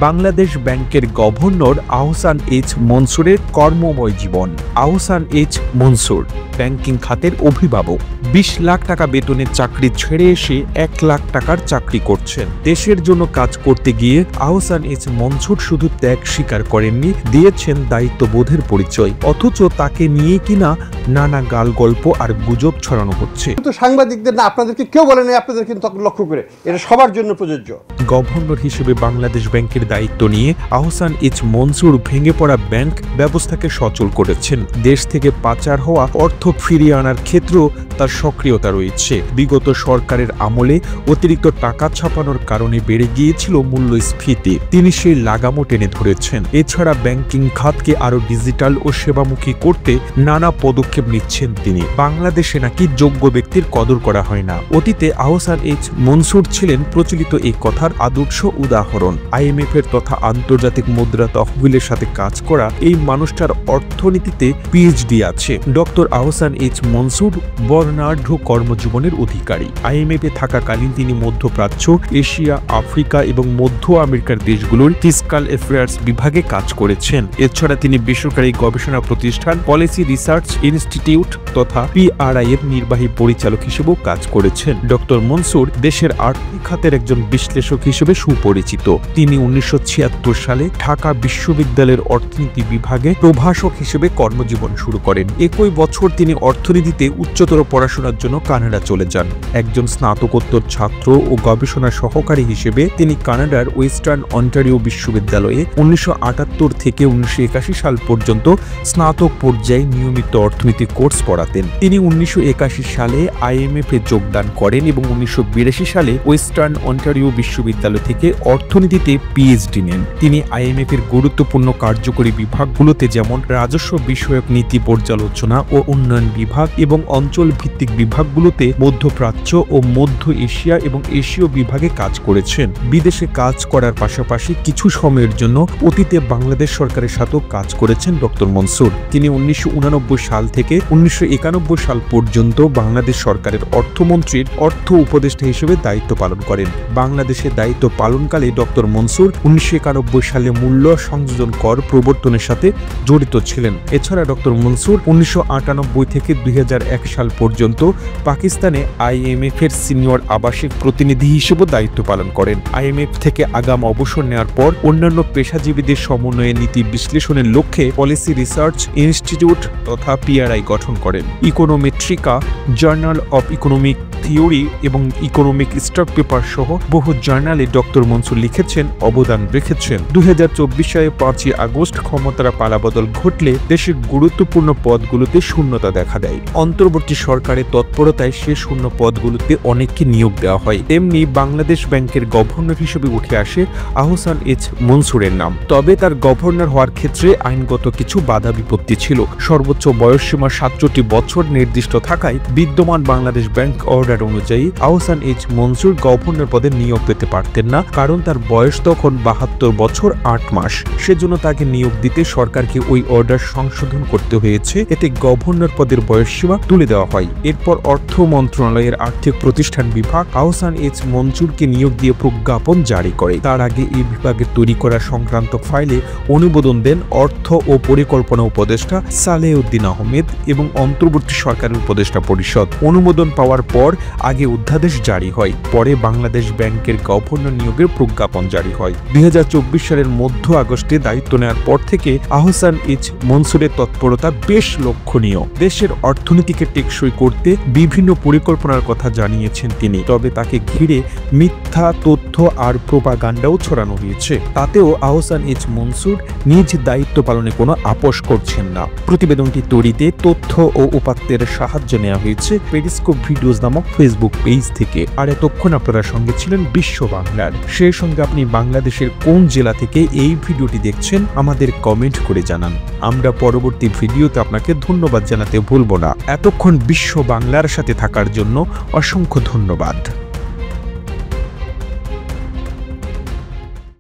বাংলাদেশ ব্যাংকের governor Ahsan H মনসুরের কর্মময় জীবন। Ahsan H Mansur banking খাতের অভিভাবক। 20 লাখ টাকা বেতনের চাকরি ছেড়ে এসে 1 লাখ টাকার চাকরি করছেন। দেশের জন্য কাজ করতে গিয়ে আহসান এইচ মনসুর শুধু ত্যাগ স্বীকার করেননি, দিয়েছেন দায়িত্ববোধের পরিচয়। অথচ তাকে নিয়ে কিনা নানা গাল গল্প আর গুজব ছড়ানো হচ্ছে। কিন্তু সাংবাদিকদের না, আপনাদেরকে কেউ বলেনি, আপনাদের কিন্তু লক্ষ্য করে এটা সবার জন্য প্রযোজ্য। গভর্নর হিসেবে বাংলাদেশ ব্যাংকের দায়িত্ব নিয়ে আহসান এইচ মনসুর ভেঙে পড়া ব্যাংক ব্যবস্থাকে সচল করেছেন। দেশ থেকে পাচার হওয়া অর্থ ফিরিয়ে আনার ক্ষেত্রেও তার সক্রিয়তা রয়েছে। বিগত সরকারের আমলে অতিরিক্ত টাকা ছাপানোর কারণে বেড়ে গিয়েছিল মূল্যস্ফীতি, তিনি সেই লাগামও টেনে ধরেছেন। এছাড়া ব্যাংকিং খাতকে আরো ডিজিটাল ও সেবামুখী করতে নানা পদক্ষেপ নিচ্ছেন তিনি। বাংলাদেশে নাকি যোগ্য ব্যক্তির কদর করা হয় না। অতীতে আহসান এইচ মনসুর ছিলেন প্রচলিত এই কথার আদর্শ উদাহরণ। IMF এর তথা আন্তর্জাতিক মুদ্রা তহবিলের সাথে কাজ করা এই মানুষটার অর্থনীতিতে PhD আছে। ডক্টর আহসান এইচ মনসুর বর্ণাঢ্য কর্মজীবনের অধিকারী। IMF এ থাকাকালীন তিনি মধ্যপ্রাচ্য, এশিয়া, আফ্রিকা এবং মধ্য আমেরিকার দেশগুলোর ফিসকাল অ্যাফেয়ার্স বিভাগে কাজ করেছেন। এছাড়া তিনি বেসরকারি গবেষণা প্রতিষ্ঠান পলিসি রিসার্চ ইনস্টিটিউট তথা PRI এর নির্বাহী পরিচালক হিসেবেও কাজ করেছেন। ডক্টর মনসুর দেশের আর্থিক খাতের একজন বিশ্লেষক হিসেবে সুপরিচিত। তিনি 1976 সালে ঢাকা বিশ্ববিদ্যালয়ের অর্থনীতি বিভাগে প্রভাষক হিসেবে কর্মজীবন শুরু করেন। একই বছর তিনি অর্থনীতিতে উচ্চতর পড়াশোনার জন্য কানাডা চলে যান। একজন স্নাতকোত্তর ছাত্র ও গবেষণা সহকারী হিসেবে তিনি কানাডার ওয়েস্টার্ন অন্টারিও বিশ্ববিদ্যালয়ে 1978 থেকে 1981 সাল পর্যন্ত স্নাতক পর্যায়ে নিয়মিত অর্থনীতি কোর্স পড়াতেন। তিনি 1981 সালে IMF এ যোগদান করেন এবং 1982 সালে ওয়েস্টার্ন অন্টারিও বিশ্ববিদ্যালয় থেকে অর্থনীতিতে PhD নেন। তিনি IMF এর গুরুত্বপূর্ণ কার্যকরী বিভাগগুলোতে যেমন রাজস্ব বিষয়ক নীতি পর্যালোচনা ও উন্নয়ন বিভাগ এবং অঞ্চল ভিত্তিক বিভাগগুলোতে মধ্যপ্রাচ্য ও মধ্য এশিয়া এবং এশীয় বিভাগে কাজ করেছেন। বিদেশে কাজ করার পাশাপাশি কিছু সময়ের জন্য অতীতে বাংলাদেশ সরকারের সাথেও কাজ করেছেন ডক্টর মনসুর। তিনি 1989 সাল থেকে 1991 সাল পর্যন্ত বাংলাদেশ সরকারের অর্থমন্ত্রীর অর্থ উপদেষ্টা হিসেবে দায়িত্ব পালন করেন। বাংলাদেশে দায়িত্ব পালনকালে ডক্টর মনসুর 1991 সালে মূল্য সংযোজন কর প্রবর্তনের সাথে জড়িত ছিলেন। এছাড়া ডক্টর মনসুর 1998 থেকে 2001 সাল পর্যন্ত পাকিস্তানে IMF এর সিনিয়র আবাসিক প্রতিনিধি হিসেবে দায়িত্ব পালন করেন। IMF থেকে আগাম অবসর নেওয়ার পর অন্যান্য পেশাজীবীদের সমন্বয়ে নীতি বিশ্লেষণের লক্ষ্যে পলিসি রিসার্চ ইনস্টিটিউট তথা PRI গঠন করেন। ইকোনোমেট্রিকা, জার্নাল অব ইকোনমিক থিওরি এবং ইকোনমিক স্টক পেপার সহ বহু জার্নালে ডক্টর মনসুর লিখেছেন, অবদান রেখেছেন। 2024 সালে 5 আগস্ট ক্ষমতার পালাবদল ঘটলে দেশের গুরুত্বপূর্ণ পদগুলোতে শূন্যতা দেখা দেয়। অন্তর্বর্তী সরকারের তৎপরতায় সে শূন্য পদগুলোতে অনেককে নিয়োগ দেওয়া হয়। তেমনি বাংলাদেশ ব্যাংকের গভর্নর হিসেবে উঠে আসে আহসান এইচ মনসুরের নাম। তবে তার গভর্নর হওয়ার ক্ষেত্রে আইনগত কিছু বাধা বিপত্তি ছিল। সর্বোচ্চ বয়সসীমা 67 বছর নির্দিষ্ট থাকায় বিদ্যমান বাংলাদেশ ব্যাংক অর্ডার অনুযায়ী আহসান এইচ মনসুর গভর্নর পদে নিয়োগ পেতে পারতেন না, কারণ তার বয়স তখন 72 বছর 8 মাস। সেজন্য তাকে নিয়োগ দিতে সরকারকে ওই অর্ডার সংশোধন করতে হয়েছে। এতে গভর্নর পদের বয়সসীমা তুলে দেওয়া হয়। এরপর অর্থ মন্ত্রণালয়ের আর্থিক প্রতিষ্ঠান বিভাগ আহসান এইচ মনসুরকে নিয়োগ দিয়ে প্রজ্ঞাপন জারি করে। তার আগে এই বিভাগের তৈরি করা সংক্রান্ত ফাইলে অনুমোদন দেন অর্থ ও পরিকল্পনা উপদেষ্টা সালেউদ্দিন আহমেদ এবং অন্তর্বর্তী সরকারের উপদেষ্টা পরিষদ। অনুমোদন পাওয়ার পর আগে অধ্যাদেশ জারি হয়, পরে বাংলাদেশ ব্যাংকের গভর্নর নিয়োগের প্রজ্ঞাপন জারি হয়। 2024 সালের মধ্য আগস্টে দায়িত্ব নেওয়ার পর থেকে আহসান এইচ মনসুরের তৎপরতা বেশ লক্ষণীয়। দেশের অর্থনীতিকে টেকসই করতে বিভিন্ন পরিকল্পনার কথা জানিয়েছেন তিনি। তবে তাকে ঘিরে মিথ্যা তথ্য আর প্রোপাগান্ডাও ছড়ানো হয়েছে। তাতেও আহসান এইচ মনসুর নিজ দায়িত্ব পালনে কোনো আপোষ করছেন না। প্রতিবেদনটি তৈরিতে তথ্য ও উপাত্তের সাহায্য নেওয়া হয়েছে পেরিস্কোপ ভিডিওস নামক ফেসবুক পেজ থেকে। আর এতক্ষণ আপনারা সঙ্গে ছিলেন বিশ্ব বাংলার। সেই সঙ্গে আপনি বাংলাদেশের কোন জেলা থেকে এই ভিডিওটি দেখছেন আমাদের কমেন্ট করে জানান। আমরা পরবর্তী ভিডিওতে আপনাকে ধন্যবাদ জানাতে ভুলব না। এতক্ষণ বিশ্ব বাংলার সাথে থাকার জন্য অসংখ্য ধন্যবাদ।